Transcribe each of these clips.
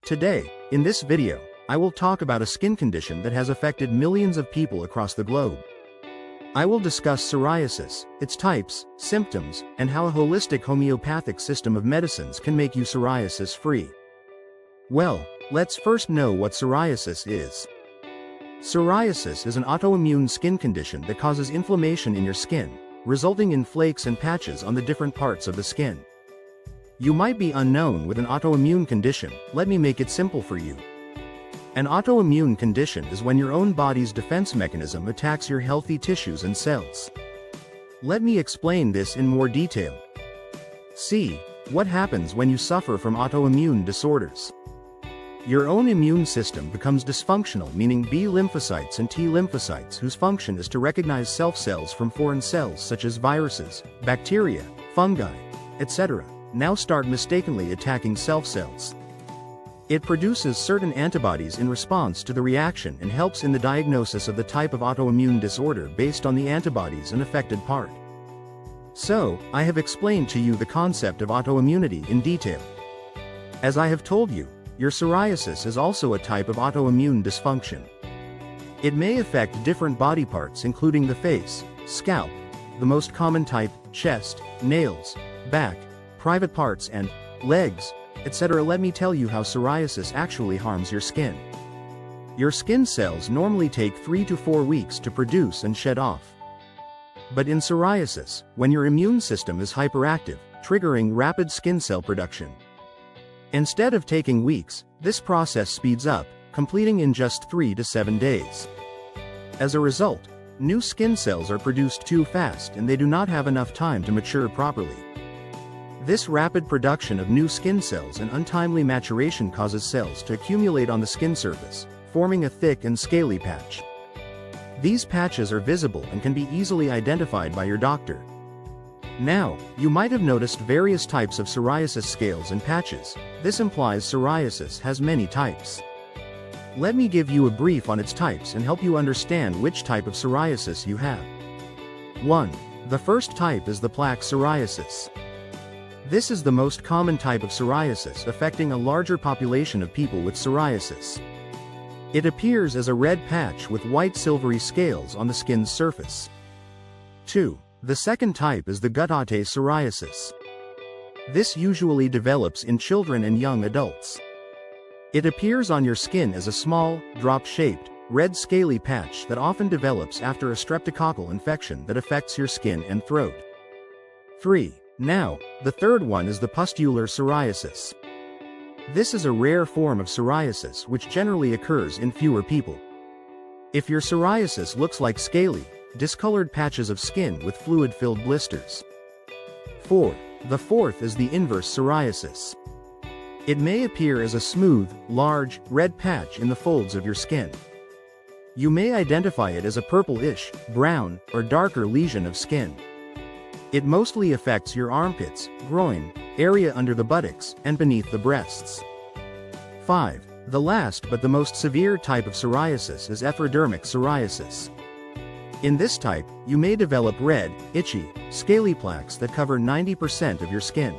Today, in this video, I will talk about a skin condition that has affected millions of people across the globe. I will discuss psoriasis, its types, symptoms, and how a holistic homeopathic system of medicines can make you psoriasis-free. Well, let's first know what psoriasis is. Psoriasis is an autoimmune skin condition that causes inflammation in your skin, resulting in flakes and patches on the different parts of the skin. You might be unknown with an autoimmune condition. Let me make it simple for you. An autoimmune condition is when your own body's defense mechanism attacks your healthy tissues and cells. Let me explain this in more detail. See, what happens when you suffer from autoimmune disorders. Your own immune system becomes dysfunctional, meaning B lymphocytes and T lymphocytes, whose function is to recognize self cells from foreign cells such as viruses, bacteria, fungi, etc., now start mistakenly attacking self cells. It produces certain antibodies in response to the reaction and helps in the diagnosis of the type of autoimmune disorder based on the antibodies in affected part. So, I have explained to you the concept of autoimmunity in detail. As I have told you, your psoriasis is also a type of autoimmune dysfunction. It may affect different body parts including the face, scalp, the most common type, chest, nails, back, private parts and legs, etc. Let me tell you how psoriasis actually harms your skin. Your skin cells normally take 3 to 4 weeks to produce and shed off. But in psoriasis, when your immune system is hyperactive, triggering rapid skin cell production. Instead of taking weeks, this process speeds up, completing in just 3 to 7 days. As a result, new skin cells are produced too fast and they do not have enough time to mature properly. This rapid production of new skin cells and untimely maturation causes cells to accumulate on the skin surface, forming a thick and scaly patch. These patches are visible and can be easily identified by your doctor. Now, you might have noticed various types of psoriasis scales and patches. This implies psoriasis has many types. Let me give you a brief on its types and help you understand which type of psoriasis you have. 1. The first type is the plaque psoriasis. This is the most common type of psoriasis, affecting a larger population of people with psoriasis. It appears as a red patch with white silvery scales on the skin's surface. 2. The second type is the guttate psoriasis. This usually develops in children and young adults. It appears on your skin as a small, drop-shaped, red scaly patch that often develops after a streptococcal infection that affects your skin and throat. 3. Now, the third one is the pustular psoriasis. This is a rare form of psoriasis which generally occurs in fewer people. If your psoriasis looks like scaly, discolored patches of skin with fluid-filled blisters. 4. The fourth is the inverse psoriasis. It may appear as a smooth, large, red patch in the folds of your skin. You may identify it as a purplish, brown, or darker lesion of skin. It mostly affects your armpits, groin, area under the buttocks, and beneath the breasts. 5. The last but the most severe type of psoriasis is epidermic psoriasis. In this type, you may develop red, itchy, scaly plaques that cover 90% of your skin.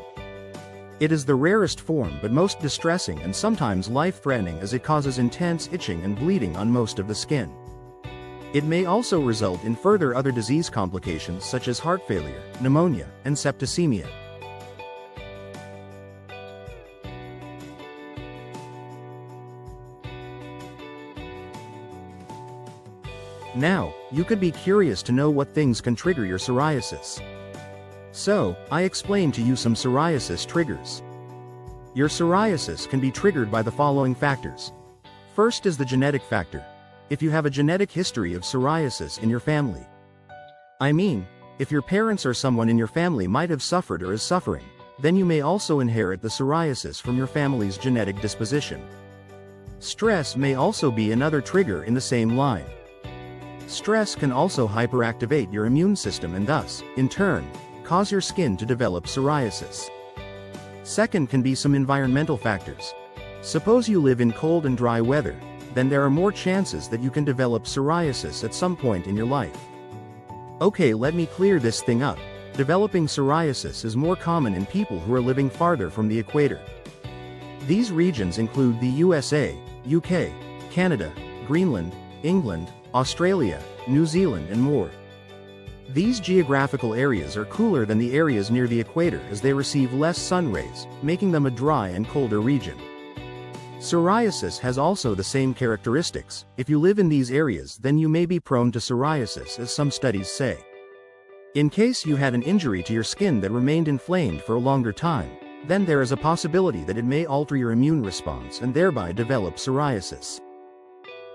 It is the rarest form but most distressing and sometimes life-threatening as it causes intense itching and bleeding on most of the skin. It may also result in further other disease complications such as heart failure, pneumonia, and septicemia. Now, you could be curious to know what things can trigger your psoriasis. So, I explained to you some psoriasis triggers. Your psoriasis can be triggered by the following factors. First is the genetic factor. If you have a genetic history of psoriasis in your family. I mean, if your parents or someone in your family might have suffered or is suffering, then you may also inherit the psoriasis from your family's genetic disposition. Stress may also be another trigger in the same line. Stress can also hyperactivate your immune system and thus, in turn, cause your skin to develop psoriasis. Second can be some environmental factors. Suppose you live in cold and dry weather, then there are more chances that you can develop psoriasis at some point in your life. Okay, let me clear this thing up. Developing psoriasis is more common in people who are living farther from the equator. These regions include the USA, UK, Canada, Greenland, England, Australia, New Zealand and more. These geographical areas are cooler than the areas near the equator as they receive less sun rays, making them a dry and colder region. Psoriasis has also the same characteristics. If you live in these areas, then you may be prone to psoriasis, as some studies say. In case you had an injury to your skin that remained inflamed for a longer time, then there is a possibility that it may alter your immune response and thereby develop psoriasis.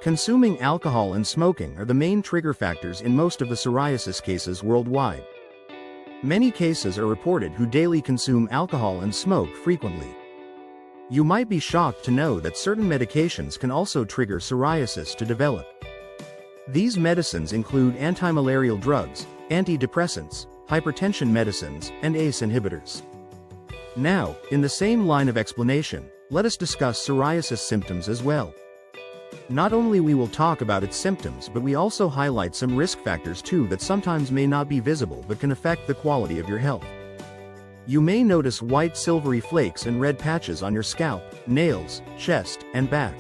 Consuming alcohol and smoking are the main trigger factors in most of the psoriasis cases worldwide. Many cases are reported who daily consume alcohol and smoke frequently. You might be shocked to know that certain medications can also trigger psoriasis to develop. These medicines include anti-malarial drugs, antidepressants, hypertension medicines, and ACE inhibitors. Now, in the same line of explanation, let us discuss psoriasis symptoms as well. Not only we will talk about its symptoms, but we also highlight some risk factors too that sometimes may not be visible but can affect the quality of your health. You may notice white silvery flakes and red patches on your scalp, nails, chest, and back.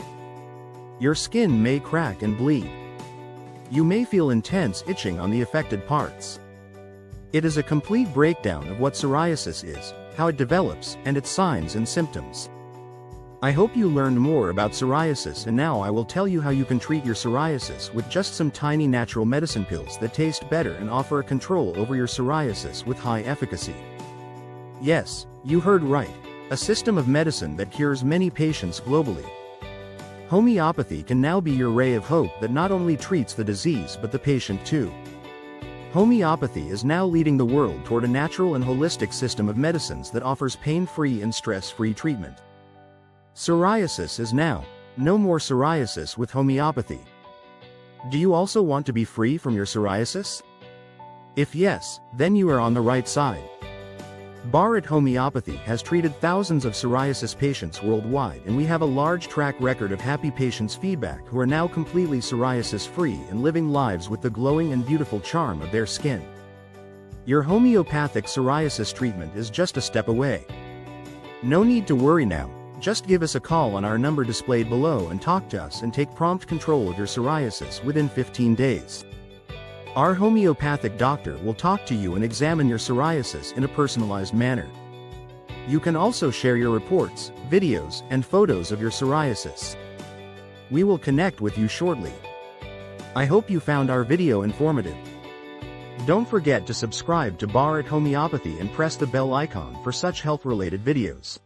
Your skin may crack and bleed. You may feel intense itching on the affected parts. It is a complete breakdown of what psoriasis is, how it develops, and its signs and symptoms. I hope you learned more about psoriasis, and now I will tell you how you can treat your psoriasis with just some tiny natural medicine pills that taste better and offer a control over your psoriasis with high efficacy. Yes, you heard right, a system of medicine that cures many patients globally. Homeopathy can now be your ray of hope that not only treats the disease but the patient too. Homeopathy is now leading the world toward a natural and holistic system of medicines that offers pain-free and stress-free treatment. Psoriasis is now no more psoriasis with homeopathy. Do you also want to be free from your psoriasis? If yes, then you are on the right side. Bharat Homeopathy has treated thousands of psoriasis patients worldwide, and we have a large track record of happy patients' feedback who are now completely psoriasis-free and living lives with the glowing and beautiful charm of their skin. Your homeopathic psoriasis treatment is just a step away. No need to worry now, just give us a call on our number displayed below and talk to us and take prompt control of your psoriasis within 15 days. Our homeopathic doctor will talk to you and examine your psoriasis in a personalized manner. You can also share your reports, videos, and photos of your psoriasis. We will connect with you shortly. I hope you found our video informative. Don't forget to subscribe to Bharat Homeopathy and press the bell icon for such health-related videos.